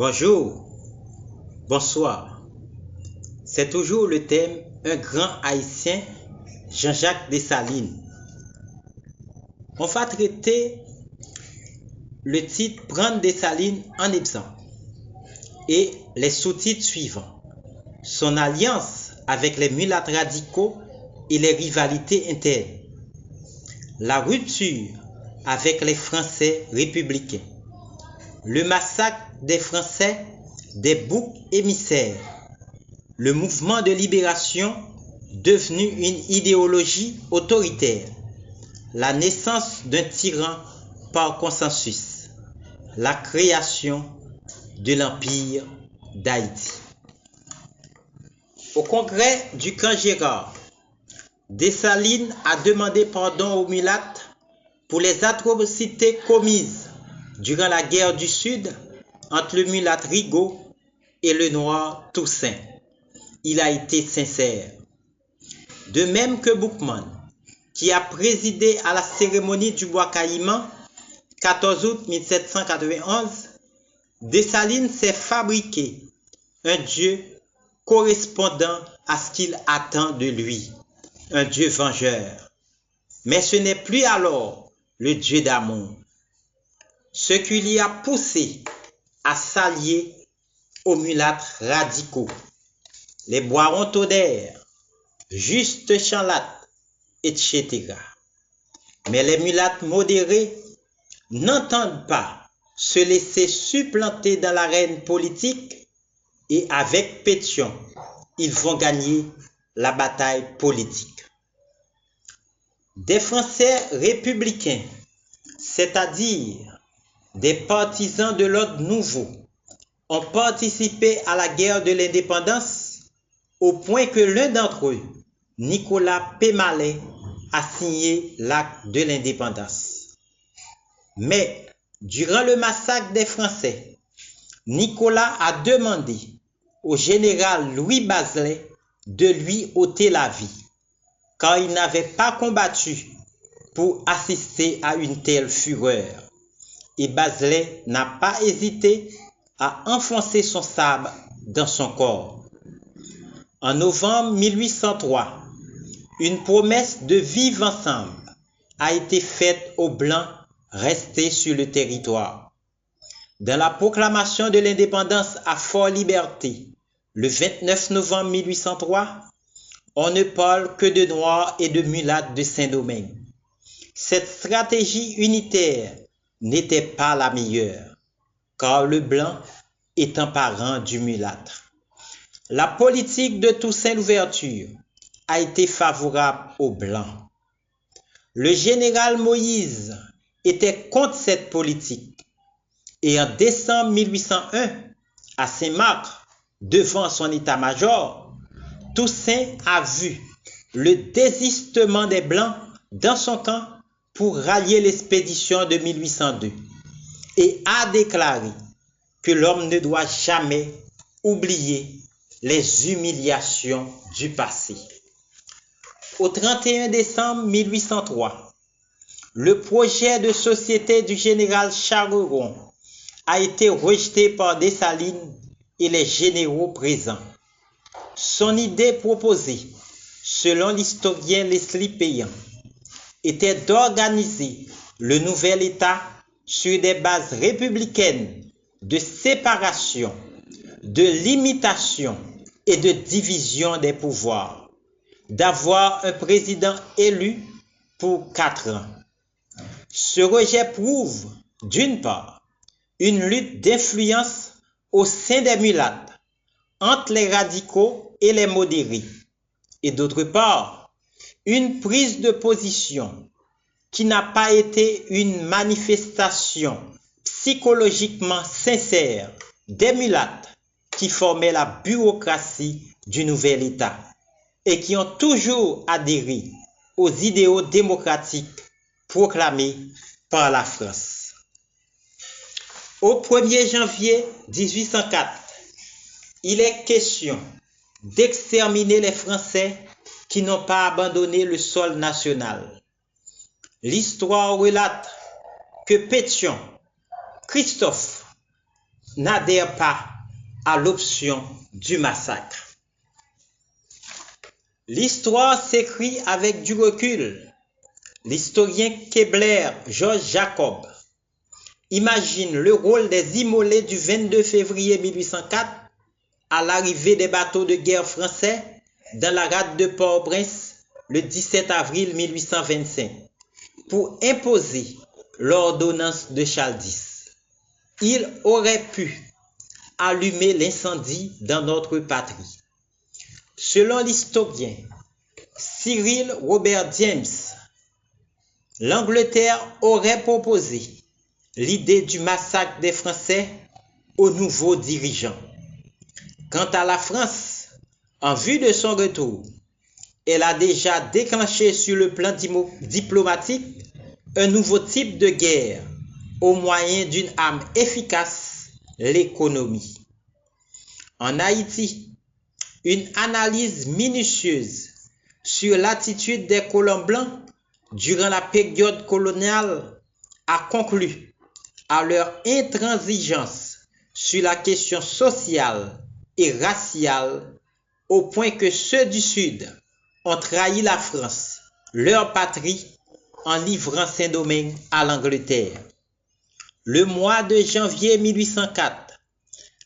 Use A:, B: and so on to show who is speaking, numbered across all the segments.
A: Bonjour, bonsoir. C'est toujours le thème Un grand haïtien, Jean-Jacques Dessalines. On va traiter le titre Prendre Dessalines en exemple et les sous-titres suivants. Son alliance avec les mulâtres radicaux et les rivalités internes. La rupture avec les Français républicains. Le massacre des Français des boucs émissaires. Le mouvement de libération devenu une idéologie autoritaire. La naissance d'un tyran par consensus. La création de l'Empire d'Haïti. Au congrès du camp Gérard, Dessalines a demandé pardon aux mulâtres pour les atrocités commises durant la guerre du Sud entre le mulâtre Rigaud et le noir Toussaint. Il a été sincère. De même que Boukman, qui a présidé à la cérémonie du bois caïman, 14 août 1791, Dessalines s'est fabriqué un Dieu correspondant à ce qu'il attend de lui, un Dieu vengeur. Mais ce n'est plus alors le Dieu d'amour, ce qui l'y a poussé à s'allier aux mulâtres radicaux, les Boirons Todère, Juste Chanlatte, etc. Mais les mulâtres modérés n'entendent pas se laisser supplanter dans l'arène politique et avec Pétion, ils vont gagner la bataille politique. Des Français républicains, c'est-à-dire des partisans de l'ordre nouveau, ont participé à la guerre de l'indépendance au point que l'un d'entre eux, Nicolas Pémalais, a signé l'acte de l'indépendance. Mais durant le massacre des Français, Nicolas a demandé au général Louis Bazelet de lui ôter la vie, car il n'avait pas combattu pour assister à une telle fureur. Et Bazelet n'a pas hésité à enfoncer son sabre dans son corps. En novembre 1803, une promesse de vivre ensemble a été faite aux Blancs restés sur le territoire. Dans la proclamation de l'indépendance à Fort-Liberté, le 29 novembre 1803, on ne parle que de Noirs et de mulâtres de Saint-Domingue. Cette stratégie unitaire n'était pas la meilleure, car le blanc étant parent du mulâtre. La politique de Toussaint Louverture a été favorable aux blancs. Le général Moïse était contre cette politique et en décembre 1801, à Saint-Marc, devant son état-major, Toussaint a vu le désistement des blancs dans son camp pour rallier l'expédition de 1802 et a déclaré que l'homme ne doit jamais oublier les humiliations du passé. Au 31 décembre 1803, le projet de société du général Charleron a été rejeté par Dessalines et les généraux présents. Son idée proposée, selon l'historien Leslie Payan, était d'organiser le nouvel État sur des bases républicaines de séparation, de limitation et de division des pouvoirs, d'avoir un président élu pour 4 ans. Ce rejet prouve, d'une part, une lutte d'influence au sein des mulâtres entre les radicaux et les modérés, et d'autre part, une prise de position qui n'a pas été une manifestation psychologiquement sincère des mulâtres qui formaient la bureaucratie du nouvel État et qui ont toujours adhéré aux idéaux démocratiques proclamés par la France. Au 1er janvier 1804, il est question d'exterminer les Français qui n'ont pas abandonné le sol national. L'histoire relate que Pétion, Christophe, n'adhèrent pas à l'option du massacre. L'histoire s'écrit avec du recul. L'historien Kebler Georges Jacob imagine le rôle des immolés du 22 février 1804 à l'arrivée des bateaux de guerre français dans la rade de Port-au-Prince le 17 avril 1825 pour imposer l'ordonnance de Charles X. Il aurait pu allumer l'incendie dans notre patrie. Selon l'historien Cyril Robert James, l'Angleterre aurait proposé l'idée du massacre des Français aux nouveaux dirigeants. Quant à la France, en vue de son retour, elle a déjà déclenché sur le plan diplomatique un nouveau type de guerre au moyen d'une arme efficace, l'économie. En Haïti, une analyse minutieuse sur l'attitude des colons blancs durant la période coloniale a conclu à leur intransigeance sur la question sociale et raciale au point que ceux du Sud ont trahi la France, leur patrie, en livrant Saint-Domingue à l'Angleterre. Le mois de janvier 1804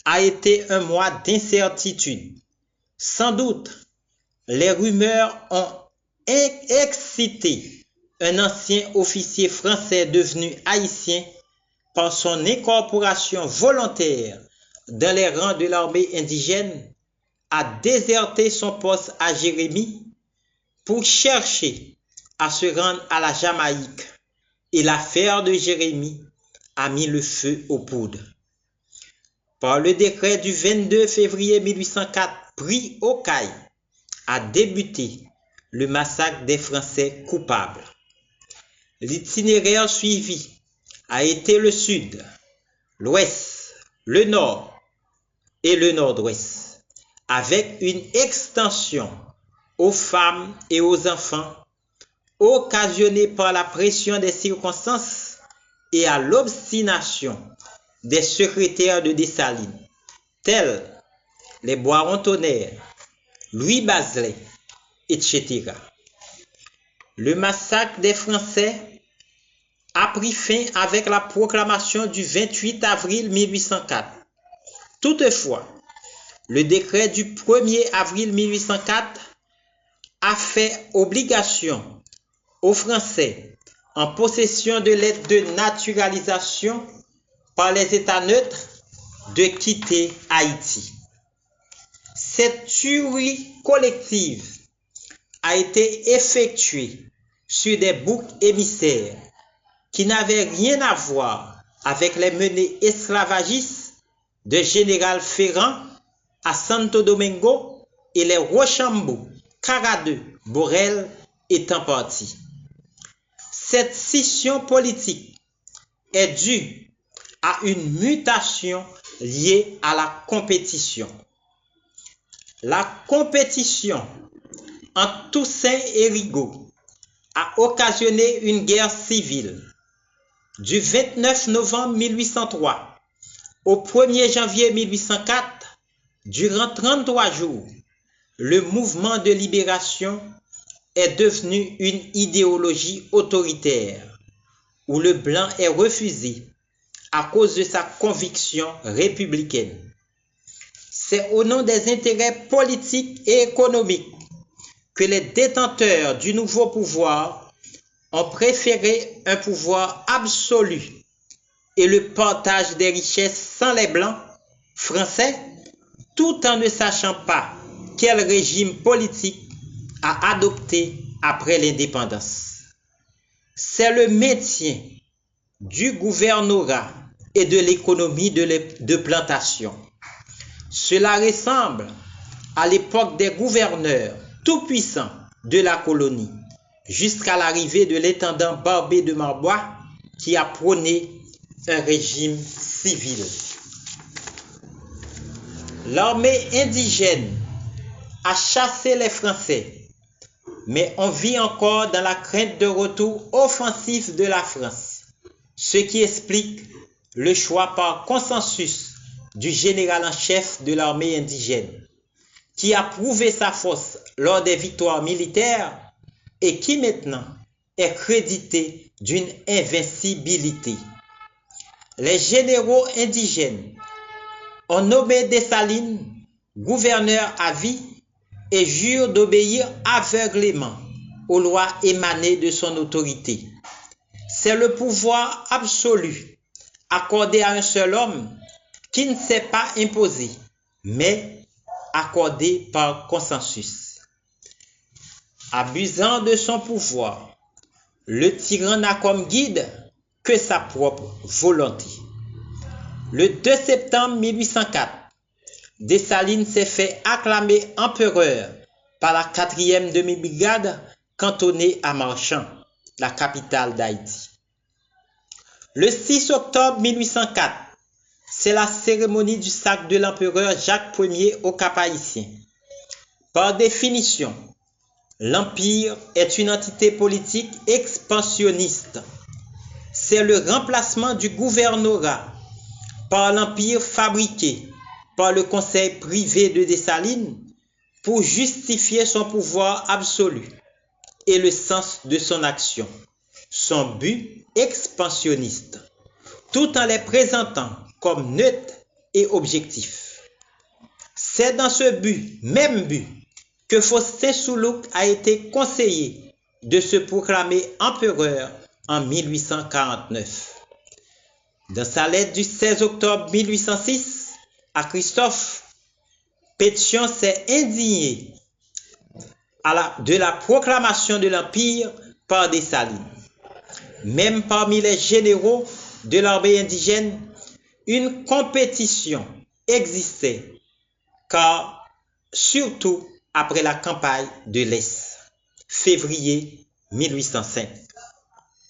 A: a été un mois d'incertitude. Sans doute, les rumeurs ont excité un ancien officier français devenu haïtien par son incorporation volontaire dans les rangs de l'armée indigène à déserter son poste à Jérémie pour chercher à se rendre à la Jamaïque, et l'affaire de Jérémie a mis le feu aux poudres. Par le décret du 22 février 1804 pris au Cail, a débuté le massacre des Français coupables. L'itinéraire suivi a été le sud, l'ouest, le nord et le nord-ouest, avec une extension aux femmes et aux enfants, occasionnée par la pression des circonstances et à l'obstination des secrétaires de Dessalines, tels les Boiron-Tonnerre, Louis Bazelet, etc. Le massacre des Français a pris fin avec la proclamation du 28 avril 1804. Toutefois, le décret du 1er avril 1804 a fait obligation aux Français en possession de l'aide de naturalisation par les États neutres de quitter Haïti. Cette tuerie collective a été effectuée sur des boucs émissaires qui n'avaient rien à voir avec les menées esclavagistes de Général Ferrand à Santo Domingo et les Rochambeau, Caradeux, Borel étant partis. Cette scission politique est due à une mutation liée à la compétition. La compétition entre Toussaint et Rigaud a occasionné une guerre civile. Du 29 novembre 1803 au 1er janvier 1804, durant 33 jours, le mouvement de libération est devenu une idéologie autoritaire où le blanc est refusé à cause de sa conviction républicaine. C'est au nom des intérêts politiques et économiques que les détenteurs du nouveau pouvoir ont préféré un pouvoir absolu et le partage des richesses sans les blancs français, tout en ne sachant pas quel régime politique a adopté après l'indépendance. C'est le maintien du gouvernorat et de l'économie de plantation. Cela ressemble à l'époque des gouverneurs tout-puissants de la colonie, jusqu'à l'arrivée de l'intendant Barbé de Marbois qui a prôné un régime civil. L'armée indigène a chassé les Français, mais on vit encore dans la crainte de retour offensif de la France, ce qui explique le choix par consensus du général en chef de l'armée indigène, qui a prouvé sa force lors des victoires militaires et qui maintenant est crédité d'une invincibilité. Les généraux indigènes ont nommé Dessalines gouverneur à vie et jurent d'obéir aveuglément aux lois émanées de son autorité. C'est le pouvoir absolu accordé à un seul homme qui ne s'est pas imposé, mais accordé par consensus. Abusant de son pouvoir, le tyran n'a comme guide que sa propre volonté. Le 2 septembre 1804, Dessalines s'est fait acclamer empereur par la 4e demi-brigade cantonnée à Marchand, la capitale d'Haïti. Le 6 octobre 1804, c'est la cérémonie du sacre de l'empereur Jacques Ier au Cap-Haïtien. Par définition, l'Empire est une entité politique expansionniste. C'est le remplacement du gouvernorat par l'Empire fabriqué par le conseil privé de Dessalines pour justifier son pouvoir absolu et le sens de son action, son but expansionniste, tout en les présentant comme neutres et objectifs. C'est dans ce même but, que Faustin Soulouque a été conseillé de se proclamer empereur en 1849. Dans sa lettre du 16 octobre 1806 à Christophe, Pétion s'est indigné de la proclamation de l'Empire par Dessalines. Même parmi les généraux de l'armée indigène, une compétition existait, car surtout après la campagne de l'Est, février 1805.